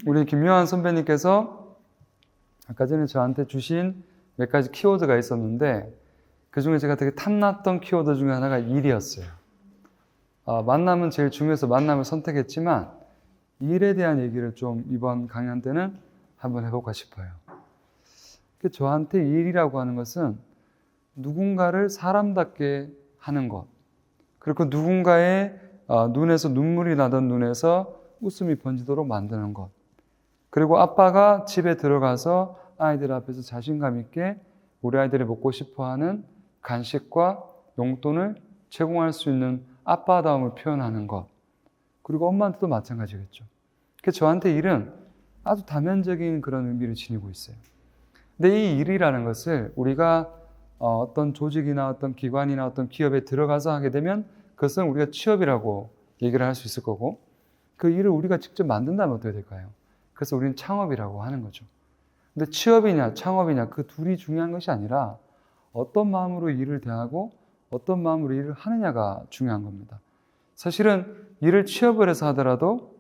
우리 김요한 선배님께서 아까 전에 저한테 주신 몇 가지 키워드가 있었는데 그 중에 제가 되게 탐났던 키워드 중에 하나가 일이었어요. 만남은 제일 중요해서 만남을 선택했지만 일에 대한 얘기를 좀 이번 강연 때는 한번 해볼까 싶어요. 저한테 일이라고 하는 것은 누군가를 사람답게 하는 것, 그리고 누군가의 눈에서 눈물이 나던 눈에서 웃음이 번지도록 만드는 것, 그리고 아빠가 집에 들어가서 아이들 앞에서 자신감 있게 우리 아이들이 먹고 싶어하는 간식과 용돈을 제공할 수 있는 아빠다움을 표현하는 것, 그리고 엄마한테도 마찬가지겠죠. 그래서 저한테 일은 아주 다면적인 그런 의미를 지니고 있어요. 근데 이 일이라는 것을 우리가 어떤 조직이나 어떤 기관이나 어떤 기업에 들어가서 하게 되면 그것은 우리가 취업이라고 얘기를 할 수 있을 거고, 그 일을 우리가 직접 만든다면 어떻게 될까요? 그래서 우리는 창업이라고 하는 거죠. 근데 취업이냐 창업이냐 그 둘이 중요한 것이 아니라 어떤 마음으로 일을 대하고 어떤 마음으로 일을 하느냐가 중요한 겁니다. 사실은 일을 취업을 해서 하더라도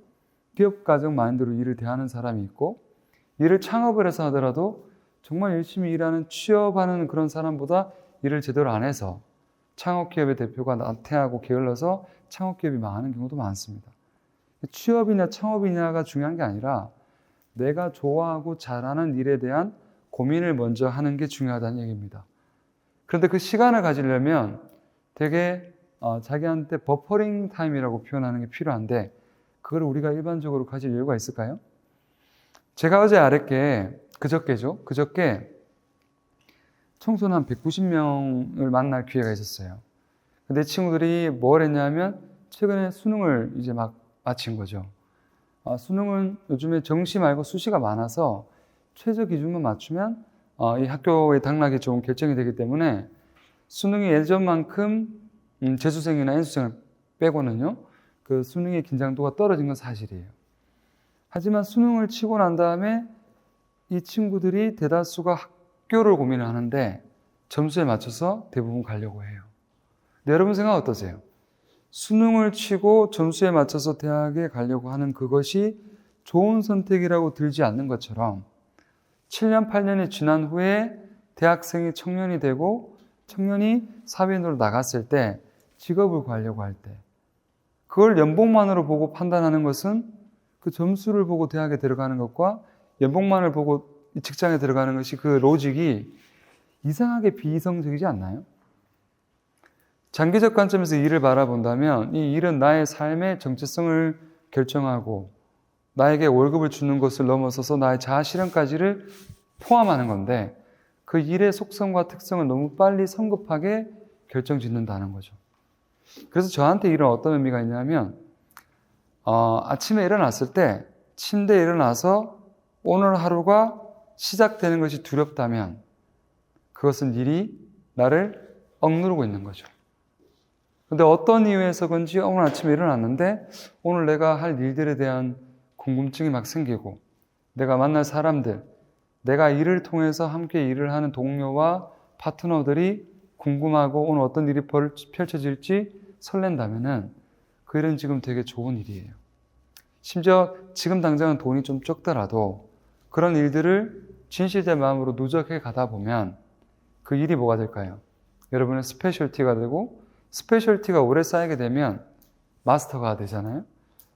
기업 가정 마인드로 일을 대하는 사람이 있고, 일을 창업을 해서 하더라도 정말 열심히 일하는 취업하는 그런 사람보다 일을 제대로 안 해서 창업기업의 대표가 나태하고 게을러서 창업기업이 망하는 경우도 많습니다. 취업이냐 창업이냐가 중요한 게 아니라 내가 좋아하고 잘하는 일에 대한 고민을 먼저 하는 게 중요하다는 얘기입니다. 그런데 그 시간을 가지려면 되게 자기한테 버퍼링 타임이라고 표현하는 게 필요한데 그걸 우리가 일반적으로 가질 여유가 있을까요? 제가 어제 그저께 청소년 한 190명을 만날 기회가 있었어요. 근데 친구들이 뭘 했냐면 최근에 수능을 이제 막 마친 거죠. 수능은 요즘에 정시 말고 수시가 많아서 최저 기준만 맞추면 이 학교의 당락이 좀 결정이 되기 때문에 수능이 예전만큼 재수생이나 N수생을 빼고는요, 그 수능의 긴장도가 떨어진 건 사실이에요. 하지만 수능을 치고 난 다음에 이 친구들이 대다수가 학교를 고민을 하는데 점수에 맞춰서 대부분 가려고 해요. 근데 여러분 생각 어떠세요? 수능을 치고 점수에 맞춰서 대학에 가려고 하는 그것이 좋은 선택이라고 들지 않는 것처럼 7년, 8년이 지난 후에 대학생이 청년이 되고 청년이 사회인으로 나갔을 때 직업을 구하려고 할 때 그걸 연봉만으로 보고 판단하는 것은 그 점수를 보고 대학에 들어가는 것과 연봉만을 보고 직장에 들어가는 것이 그 로직이 이상하게 비이성적이지 않나요? 장기적 관점에서 일을 바라본다면 이 일은 나의 삶의 정체성을 결정하고 나에게 월급을 주는 것을 넘어서서 나의 자아 실현까지를 포함하는 건데 그 일의 속성과 특성을 너무 빨리 성급하게 결정짓는다는 거죠. 그래서 저한테 일은 어떤 의미가 있냐면 아침에 일어났을 때 침대에 일어나서 오늘 하루가 시작되는 것이 두렵다면 그것은 일이 나를 억누르고 있는 거죠. 근데 어떤 이유에서건지 오늘 아침에 일어났는데 오늘 내가 할 일들에 대한 궁금증이 막 생기고 내가 만날 사람들, 내가 일을 통해서 함께 일을 하는 동료와 파트너들이 궁금하고 오늘 어떤 일이 펼쳐질지 설렌다면은 그 일은 지금 되게 좋은 일이에요. 심지어 지금 당장은 돈이 좀 적더라도 그런 일들을 진실된 마음으로 누적해 가다 보면 그 일이 뭐가 될까요? 여러분의 스페셜티가 되고 스페셜티가 오래 쌓이게 되면 마스터가 되잖아요.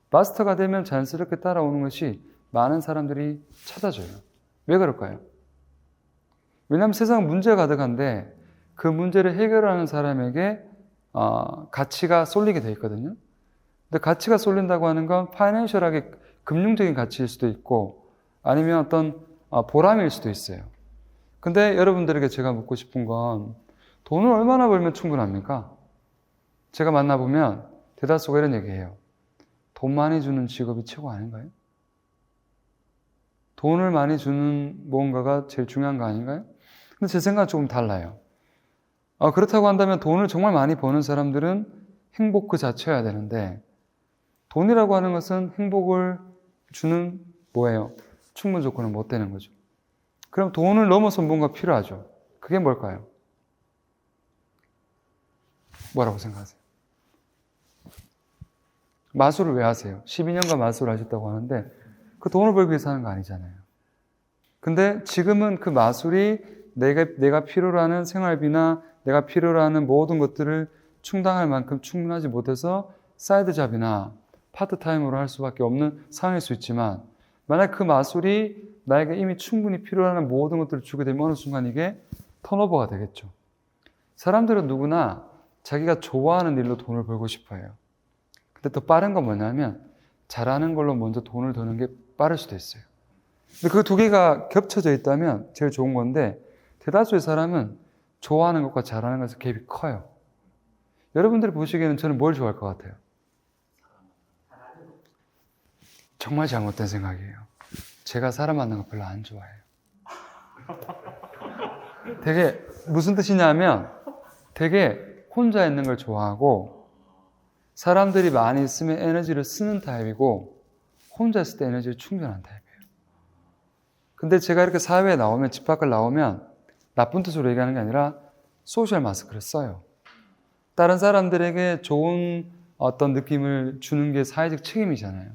마스터가 되면 자연스럽게 따라오는 것이 많은 사람들이 찾아줘요. 왜 그럴까요? 왜냐하면 세상은 문제가 가득한데 그 문제를 해결하는 사람에게 가치가 쏠리게 돼 있거든요. 근데 가치가 쏠린다고 하는 건 파이낸셜하게 금융적인 가치일 수도 있고 아니면 어떤 보람일 수도 있어요. 근데 여러분들에게 제가 묻고 싶은 건 돈을 얼마나 벌면 충분합니까? 제가 만나보면 대다수가 이런 얘기해요. 돈 많이 주는 직업이 최고 아닌가요? 돈을 많이 주는 무언가가 제일 중요한 거 아닌가요? 근데 제 생각은 조금 달라요. 그렇다고 한다면 돈을 정말 많이 버는 사람들은 행복 그 자체여야 되는데 돈이라고 하는 것은 행복을 주는 뭐예요? 충분 조건은 못 되는 거죠. 그럼 돈을 넘어선 뭔가 필요하죠. 그게 뭘까요? 뭐라고 생각하세요? 마술을 왜 하세요? 12년간 마술을 하셨다고 하는데 그 돈을 벌기 위해서 하는 거 아니잖아요. 근데 지금은 그 마술이 내가 필요로 하는 생활비나 내가 필요로 하는 모든 것들을 충당할 만큼 충분하지 못해서 사이드 잡이나 파트타임으로 할 수밖에 없는 상황일 수 있지만, 만약 그 마술이 나에게 이미 충분히 필요한 모든 것들을 주게 되면 어느 순간 이게 턴오버가 되겠죠. 사람들은 누구나 자기가 좋아하는 일로 돈을 벌고 싶어 해요. 근데 또 빠른 건 뭐냐면 잘하는 걸로 먼저 돈을 드는 게 빠를 수도 있어요. 근데 그 두 개가 겹쳐져 있다면 제일 좋은 건데, 대다수의 사람은 좋아하는 것과 잘하는 것에서 갭이 커요. 여러분들이 보시기에는 저는 뭘 좋아할 것 같아요? 정말 잘못된 생각이에요. 제가 사람 만나는 거 별로 안 좋아해요. 되게 무슨 뜻이냐면 되게 혼자 있는 걸 좋아하고, 사람들이 많이 있으면 에너지를 쓰는 타입이고, 혼자 있을 때 에너지를 충전하는 타입이에요. 근데 제가 이렇게 사회에 나오면, 집 밖을 나오면 나쁜 뜻으로 얘기하는 게 아니라 소셜 마스크를 써요. 다른 사람들에게 좋은 어떤 느낌을 주는 게 사회적 책임이잖아요.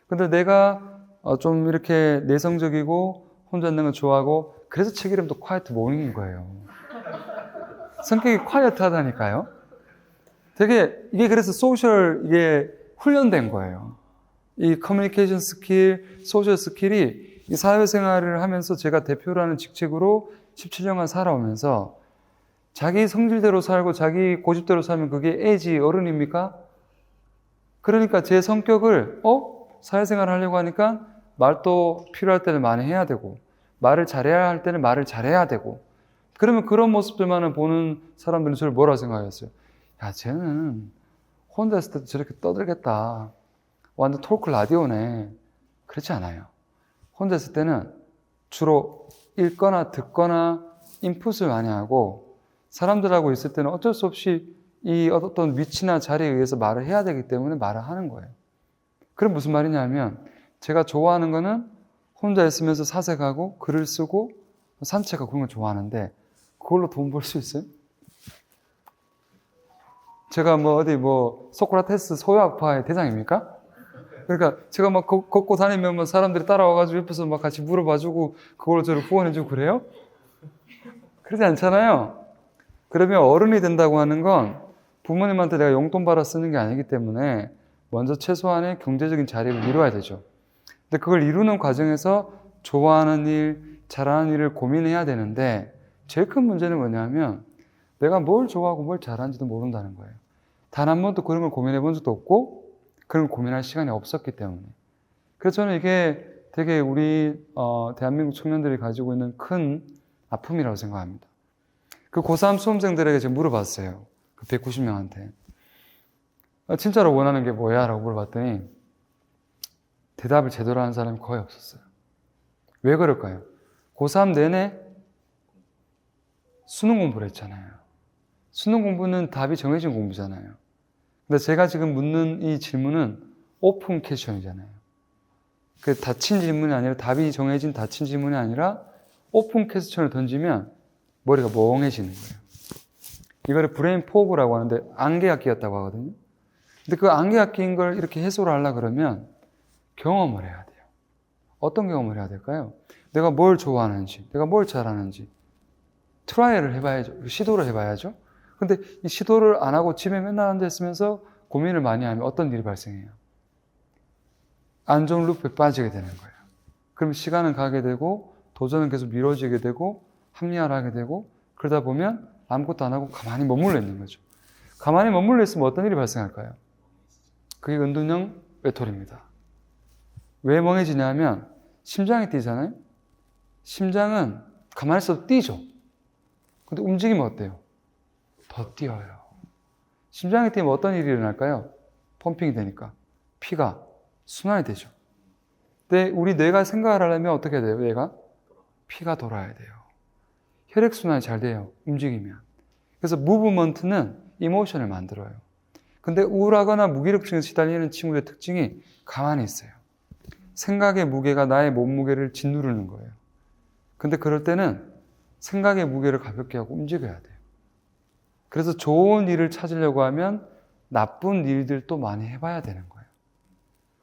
근데 내가 좀 이렇게 내성적이고 혼자 있는 걸 좋아하고, 그래서 책 이름도 quiet morning인 거예요. 성격이 quiet하다니까요. 되게 이게 그래서 소셜 이게 훈련된 거예요. 이 커뮤니케이션 스킬, 소셜 스킬이 이 사회생활을 하면서 제가 대표로 하는 직책으로 17년간 살아오면서, 자기 성질대로 살고 자기 고집대로 살면 그게 애지 어른입니까? 그러니까 제 성격을 사회생활을 하려고 하니까 말도 필요할 때는 많이 해야 되고, 말을 잘해야 할 때는 말을 잘해야 되고, 그러면 그런 모습들만을 보는 사람들은 저를 뭐라고 생각했어요? 야, 쟤는 혼자 있을 때도 저렇게 떠들겠다. 완전 토크 라디오네. 그렇지 않아요. 혼자 있을 때는 주로 읽거나 듣거나 인풋을 많이 하고, 사람들하고 있을 때는 어쩔 수 없이 이 어떤 위치나 자리에 의해서 말을 해야 되기 때문에 말을 하는 거예요. 그럼 무슨 말이냐면, 제가 좋아하는 거는 혼자 있으면서 사색하고 글을 쓰고 산책하고 그런 걸 좋아하는데, 그걸로 돈 벌 수 있어요? 제가 어디 소크라테스 소유학파의 대장입니까? 그러니까 제가 막 걷고 다니면 사람들이 따라와가지고 옆에서 막 같이 물어봐주고 그걸로 저를 후원해주고 그래요? 그러지 않잖아요. 그러면 어른이 된다고 하는 건 부모님한테 내가 용돈 받아 쓰는 게 아니기 때문에 먼저 최소한의 경제적인 자립을 이루어야 되죠. 근데 그걸 이루는 과정에서 좋아하는 일, 잘하는 일을 고민해야 되는데, 제일 큰 문제는 뭐냐면 내가 뭘 좋아하고 뭘 잘하는지도 모른다는 거예요. 단 한 번도 그런 걸 고민해 본 적도 없고, 그런 걸 고민할 시간이 없었기 때문에. 그래서 저는 이게 되게 우리 대한민국 청년들이 가지고 있는 큰 아픔이라고 생각합니다. 그 고3 수험생들에게 제가 물어봤어요. 그 190명한테. 진짜로 원하는 게 뭐야? 라고 물어봤더니 대답을 제대로 하는 사람이 거의 없었어요. 왜 그럴까요? 고3 내내 수능 공부를 했잖아요. 수능 공부는 답이 정해진 공부잖아요. 근데 제가 지금 묻는 이 질문은 오픈 퀘스천이잖아요. 그 닫힌 질문이 아니라, 답이 정해진 닫힌 질문이 아니라 오픈 퀘스천을 던지면 머리가 멍해지는 거예요. 이거를 브레인 포그라고 하는데 안개학기였다고 하거든요. 근데 그 안개학기인 걸 이렇게 해소를 하려고 그러면 경험을 해야 돼요. 어떤 경험을 해야 될까요? 내가 뭘 좋아하는지, 내가 뭘 잘하는지 트라이를 해봐야죠. 시도를 해봐야죠. 근데 이 시도를 안 하고 집에 맨날 앉아 있으면서 고민을 많이 하면 어떤 일이 발생해요? 안 좋은 루프에 빠지게 되는 거예요. 그럼 시간은 가게 되고, 도전은 계속 미뤄지게 되고, 합리화를 하게 되고, 그러다 보면 아무것도 안 하고 가만히 머물러 있는 거죠. 가만히 머물러 있으면 어떤 일이 발생할까요? 그게 은둔형 외톨입니다. 왜 멍해지냐면 심장이 뛰잖아요. 심장은 가만히 있어도 뛰죠. 근데 움직이면 어때요? 더 뛰어요. 심장이 뛰면 어떤 일이 일어날까요? 펌핑이 되니까 피가 순환이 되죠. 근데 우리 뇌가 생각을 하려면 어떻게 해야 돼요? 뇌가? 피가 돌아야 돼요. 혈액순환이 잘 돼요. 움직이면. 그래서 무브먼트는 이모션을 만들어요. 근데 우울하거나 무기력증에 시달리는 친구의 특징이 가만히 있어요. 생각의 무게가 나의 몸무게를 짓누르는 거예요. 근데 그럴 때는 생각의 무게를 가볍게 하고 움직여야 돼요. 그래서 좋은 일을 찾으려고 하면 나쁜 일들도 많이 해봐야 되는 거예요.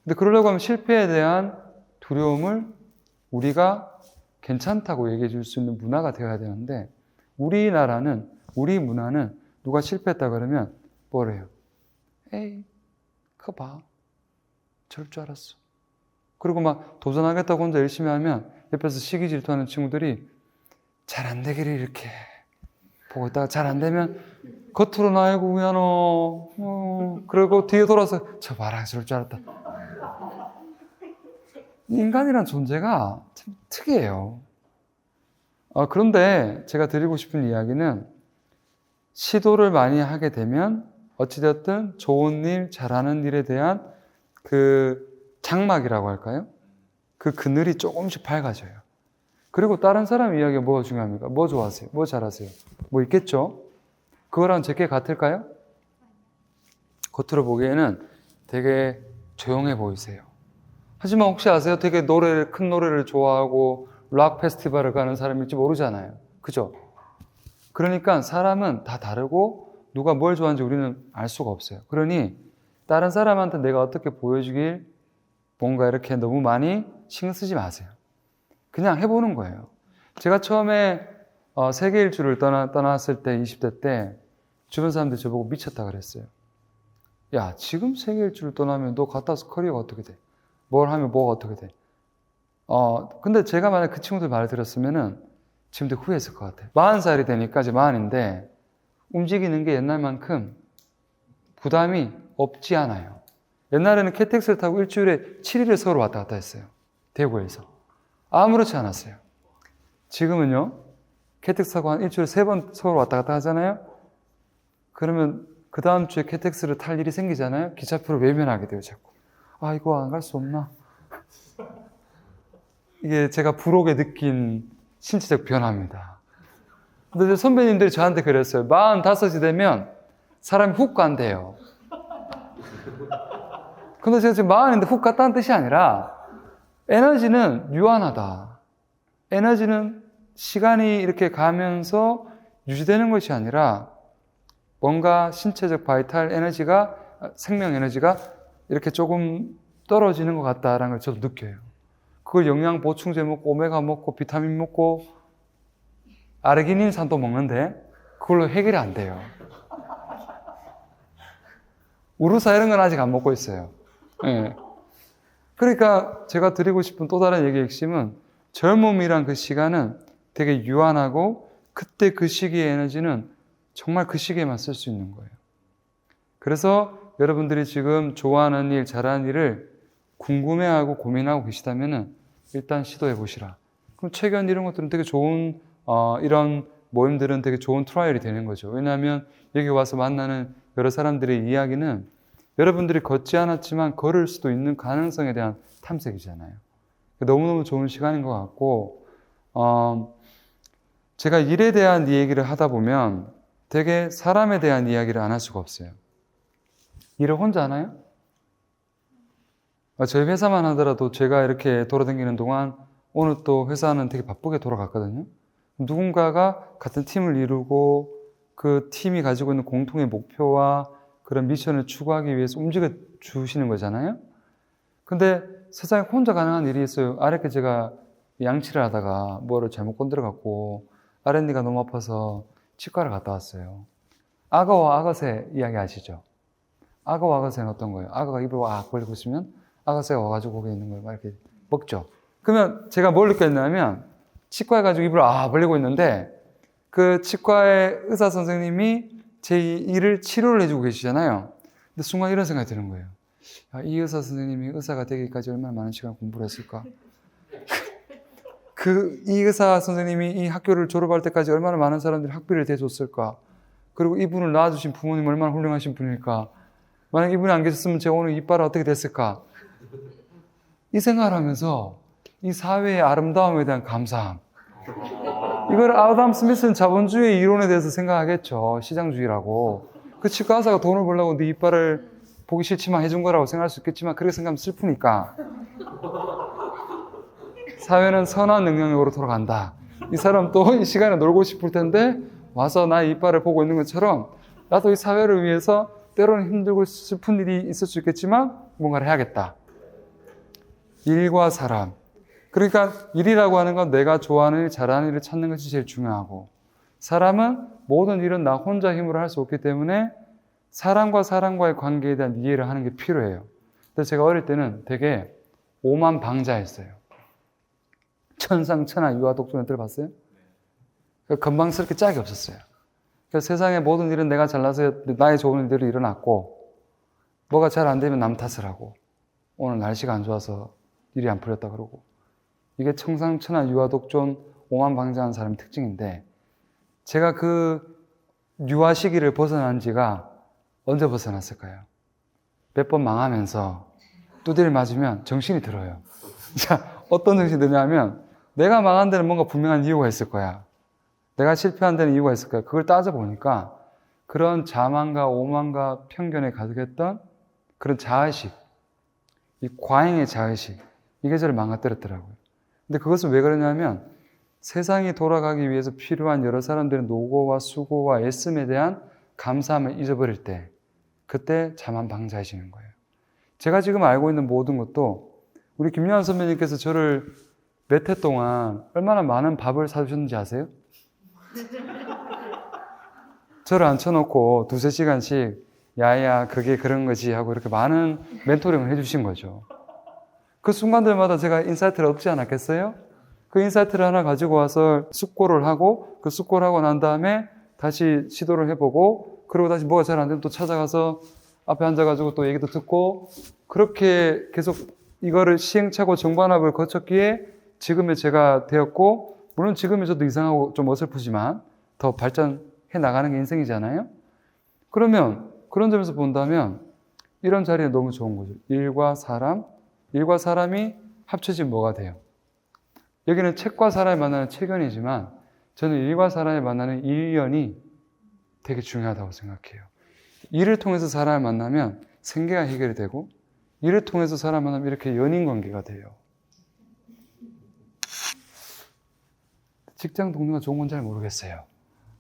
근데 그러려고 하면 실패에 대한 두려움을 우리가 괜찮다고 얘기해 줄 수 있는 문화가 되어야 되는데, 우리 문화는 누가 실패했다 그러면 뭐래요? 에이, 그거 봐. 저럴 줄 알았어. 그리고 막 도전하겠다고 혼자 열심히 하면 옆에서 시기 질투하는 친구들이 잘 안 되기를 이렇게 보고 있다가 잘 안 되면 겉으로 나이고 미안해. 그리고 뒤에 돌아서 저 봐라, 저럴 줄 알았다. 인간이란 존재가 참 특이해요. 그런데 제가 드리고 싶은 이야기는 시도를 많이 하게 되면 어찌되었든 좋은 일, 잘하는 일에 대한 그 장막이라고 할까요? 그 그늘이 조금씩 밝아져요. 그리고 다른 사람 이야기가 뭐가 중요합니까? 뭐 좋아하세요? 뭐 잘하세요? 뭐 있겠죠? 그거랑 제게 같을까요? 겉으로 보기에는 되게 조용해 보이세요. 하지만 혹시 아세요? 되게 큰 노래를 좋아하고 락 페스티벌을 가는 사람일지 모르잖아요. 그죠? 그러니까 사람은 다 다르고 누가 뭘 좋아하는지 우리는 알 수가 없어요. 그러니 다른 사람한테 내가 어떻게 보여주길 뭔가 이렇게 너무 많이 신경 쓰지 마세요. 그냥 해보는 거예요. 제가 처음에 세계 일주를 떠났을 때 20대 때 주변 사람들이 저보고 미쳤다 그랬어요. 야, 지금 세계 일주를 떠나면 너 갔다 와서 커리어가 어떻게 돼? 뭘 하면 뭐가 어떻게 돼? 근데 제가 만약 그 친구들 말을 들었으면은 지금 되게 후회했을 것 같아요. 40살이 되니까 이제 40인데 움직이는 게 옛날만큼 부담이 없지 않아요. 옛날에는 KTX를 타고 일주일에 7일을 서울 왔다 갔다 했어요. 대구에서. 아무렇지 않았어요. 지금은요, KTX 타고 한 일주일에 3번 서울 왔다 갔다 하잖아요? 그러면 그 다음 주에 KTX를 탈 일이 생기잖아요? 기차표를 외면하게 돼요, 자꾸. 아, 이거 안 갈 수 없나? 이게 제가 부록에 느낀 신체적 변화입니다. 근데 선배님들이 저한테 그랬어요. 45이 되면 사람이 훅 간대요. 근데 제가 지금 40인데 훅 갔다는 뜻이 아니라 에너지는 유한하다. 에너지는 시간이 이렇게 가면서 유지되는 것이 아니라 뭔가 신체적 바이탈 에너지가, 생명 에너지가 이렇게 조금 떨어지는 것 같다라는 걸 저도 느껴요. 그걸 영양 보충제 먹고 오메가 먹고 비타민 먹고 아르기닌산도 먹는데 그걸로 해결이 안 돼요. 우루사 이런 건 아직 안 먹고 있어요. 네. 그러니까 제가 드리고 싶은 또 다른 얘기의 핵심은 젊음이란 그 시간은 되게 유한하고 그때 그 시기의 에너지는 정말 그 시기에만 쓸 수 있는 거예요. 그래서 여러분들이 지금 좋아하는 일, 잘하는 일을 궁금해하고 고민하고 계시다면 일단 시도해 보시라. 그럼 체견 이런 것들은 되게 좋은 이런 모임들은 되게 좋은 트라이얼이 되는 거죠. 왜냐하면 여기 와서 만나는 여러 사람들의 이야기는 여러분들이 걷지 않았지만 걸을 수도 있는 가능성에 대한 탐색이잖아요. 너무너무 좋은 시간인 것 같고 제가 일에 대한 얘기를 하다 보면 되게 사람에 대한 이야기를 안 할 수가 없어요. 일을 혼자 하나요? 저희 회사만 하더라도 제가 이렇게 돌아다니는 동안 오늘 또 회사는 되게 바쁘게 돌아갔거든요. 누군가가 같은 팀을 이루고 그 팀이 가지고 있는 공통의 목표와 그런 미션을 추구하기 위해서 움직여 주시는 거잖아요. 근데 세상에 혼자 가능한 일이 있어요. 아랫게 제가 양치를 하다가 뭐를 잘못 건드려갖고 아랫니가 너무 아파서 치과를 갔다 왔어요. 악어와 악어새 이야기 아시죠? 악어와 악어새는 어떤 거예요? 악어가 입을 와 벌리고 있으면 악어새가 와가지고 거기 있는 걸 막 이렇게 먹죠. 그러면 제가 뭘 느꼈냐면 치과에 가지고 입을 벌리고 있는데 그 치과의 의사 선생님이 제 일을 치료를 해주고 계시잖아요. 근데 순간 이런 생각이 드는 거예요. 이 의사 선생님이 의사가 되기까지 얼마나 많은 시간 공부를 했을까? 이 의사 선생님이 이 학교를 졸업할 때까지 얼마나 많은 사람들이 학비를 대줬을까? 그리고 이분을 낳아주신 부모님 얼마나 훌륭하신 분일까? 만약 이분이 안 계셨으면 제가 오늘 이빨은 어떻게 됐을까? 이 생각을 하면서 이 사회의 아름다움에 대한 감사함. 이걸 아담 스미스는 자본주의 이론에 대해서 생각하겠죠. 시장주의라고. 그 치과 의사가 돈을 벌려고 네 이빨을 보기 싫지만 해준 거라고 생각할 수 있겠지만 그렇게 생각하면 슬프니까. 사회는 선한 능력으로 돌아간다. 이 사람 또 이 시간에 놀고 싶을 텐데 와서 나의 이빨을 보고 있는 것처럼 나도 이 사회를 위해서 때로는 힘들고 슬픈 일이 있을 수 있겠지만 뭔가를 해야겠다. 일과 사람, 그러니까 일이라고 하는 건 내가 좋아하는 일, 잘하는 일을 찾는 것이 제일 중요하고, 사람은 모든 일은 나 혼자 힘으로 할 수 없기 때문에 사람과 사람과의 관계에 대한 이해를 하는 게 필요해요. 그래서 제가 어릴 때는 되게 오만방자했어요. 천상천하 유아독존을 들어봤어요? 건방스럽게 짝이 없었어요. 그래서 세상의 모든 일은 내가 잘나서 나의 좋은 일들이 일어났고, 뭐가 잘 안 되면 남 탓을 하고, 오늘 날씨가 안 좋아서 일이 안 풀렸다 그러고, 이게 청상천하 유아독존 오만방자한 사람의 특징인데, 제가 그 유아 시기를 벗어난 지가 언제 벗어났을까요? 몇 번 망하면서 두드려 맞으면 정신이 들어요. 자, 어떤 정신이 드냐면, 내가 망한 데는 뭔가 분명한 이유가 있을 거야. 내가 실패한 데는 이유가 있을 거야. 그걸 따져보니까 그런 자만과 오만과 편견에 가득했던 그런 자의식, 이 과잉의 자의식, 이게 저를 망가뜨렸더라고요. 근데 그것은 왜 그러냐면 세상이 돌아가기 위해서 필요한 여러 사람들의 노고와 수고와 애씀에 대한 감사함을 잊어버릴 때, 그때 자만방자해지는 거예요. 제가 지금 알고 있는 모든 것도 우리 김요한 선배님께서 저를 몇 해 동안 얼마나 많은 밥을 사주셨는지 아세요? 저를 앉혀놓고 두세 시간씩 야야 그게 그런 거지 하고 이렇게 많은 멘토링을 해주신 거죠. 그 순간들마다 제가 인사이트를 얻지 않았겠어요? 그 인사이트를 하나 가지고 와서 숙고를 하고, 그 숙고를 하고 난 다음에 다시 시도를 해보고, 그리고 다시 뭐가 잘 안 되면 또 찾아가서 앞에 앉아가지고 또 얘기도 듣고, 그렇게 계속 이거를 시행착오 정반합을 거쳤기에 지금의 제가 되었고, 물론 지금의 저도 이상하고 좀 어설프지만 더 발전해 나가는 게 인생이잖아요. 그러면 그런 점에서 본다면 이런 자리는 너무 좋은 거죠. 일과 사람이 합쳐지면 뭐가 돼요? 여기는 책과 사람이 만나는 책연이지만 저는 일과 사람이 만나는 일연이 되게 중요하다고 생각해요. 일을 통해서 사람을 만나면 생계가 해결이 되고, 일을 통해서 사람을 만나면 이렇게 연인 관계가 돼요. 직장 동료가 좋은 건 잘 모르겠어요.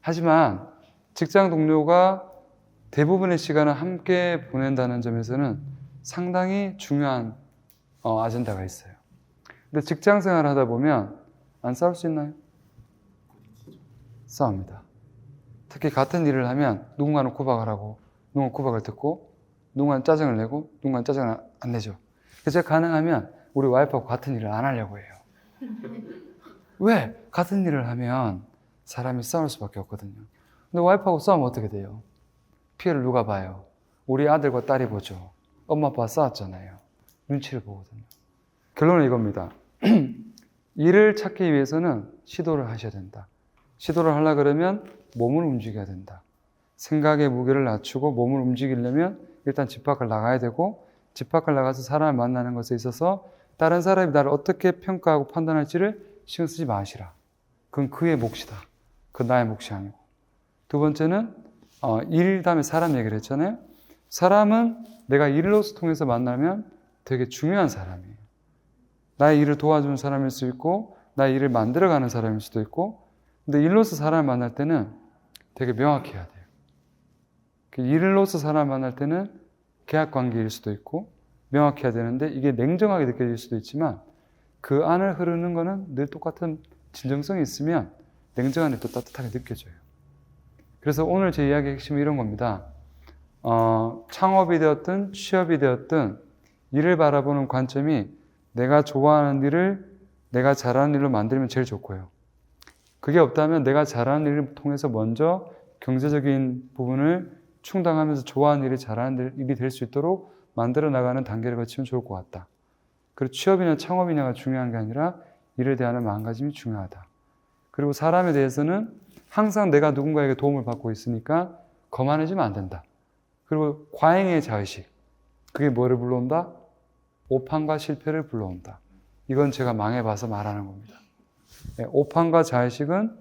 하지만 직장 동료가 대부분의 시간을 함께 보낸다는 점에서는 상당히 중요한 아젠다가 있어요. 근데 직장 생활을 하다 보면 안 싸울 수 있나요? 싸웁니다. 특히 같은 일을 하면 누군가는 구박을 하고, 누군가는 구박을 듣고, 누군가는 짜증을 내고, 누군가는 짜증을 안 내죠. 그래서 제가 가능하면 우리 와이프하고 같은 일을 안 하려고 해요. 왜? 같은 일을 하면 사람이 싸울 수밖에 없거든요. 근데 와이프하고 싸우면 어떻게 돼요? 피해를 누가 봐요? 우리 아들과 딸이 보죠. 엄마 아빠가 싸웠잖아요. 눈치를 보거든요. 결론은 이겁니다. 일을 찾기 위해서는 시도를 하셔야 된다. 시도를 하려고 그러면 몸을 움직여야 된다. 생각의 무게를 낮추고 몸을 움직이려면 일단 집 밖을 나가야 되고, 집 밖을 나가서 사람을 만나는 것에 있어서 다른 사람이 나를 어떻게 평가하고 판단할지를 신경 쓰지 마시라. 그건 그의 몫이다. 그건 나의 몫이 아니고. 두 번째는 일 다음에 사람 얘기를 했잖아요. 사람은 내가 일로서 통해서 만나면 되게 중요한 사람이에요. 나의 일을 도와주는 사람일 수 있고, 나의 일을 만들어가는 사람일 수도 있고, 근데 일로서 사람을 만날 때는 되게 명확해야 돼요. 일로서 사람을 만날 때는 계약관계일 수도 있고 명확해야 되는데, 이게 냉정하게 느껴질 수도 있지만 그 안을 흐르는 거는 늘 똑같은 진정성이 있으면 냉정한 게 또 따뜻하게 느껴져요. 그래서 오늘 제 이야기의 핵심은 이런 겁니다. 창업이 되었든 취업이 되었든 일을 바라보는 관점이 내가 좋아하는 일을 내가 잘하는 일로 만들면 제일 좋고요. 그게 없다면 내가 잘하는 일을 통해서 먼저 경제적인 부분을 충당하면서 좋아하는 일이 잘하는 일이 될 수 있도록 만들어 나가는 단계를 거치면 좋을 것 같다. 그리고 취업이냐 창업이냐가 중요한 게 아니라 일에 대한 마음가짐이 중요하다. 그리고 사람에 대해서는 항상 내가 누군가에게 도움을 받고 있으니까 거만해지면 안 된다. 그리고 과잉의 자의식, 그게 뭐를 불러온다? 오판과 실패를 불러온다. 이건 제가 망해봐서 말하는 겁니다. 오판과 자의식은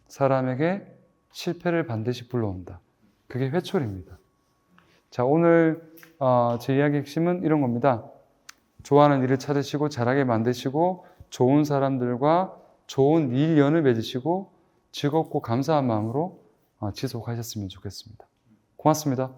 사람에게 실패를 반드시 불러온다. 그게 회초리입니다. 자, 오늘 제 이야기의 핵심은 이런 겁니다. 좋아하는 일을 찾으시고 잘하게 만드시고 좋은 사람들과 좋은 일연을 맺으시고 즐겁고 감사한 마음으로 지속하셨으면 좋겠습니다. 고맙습니다.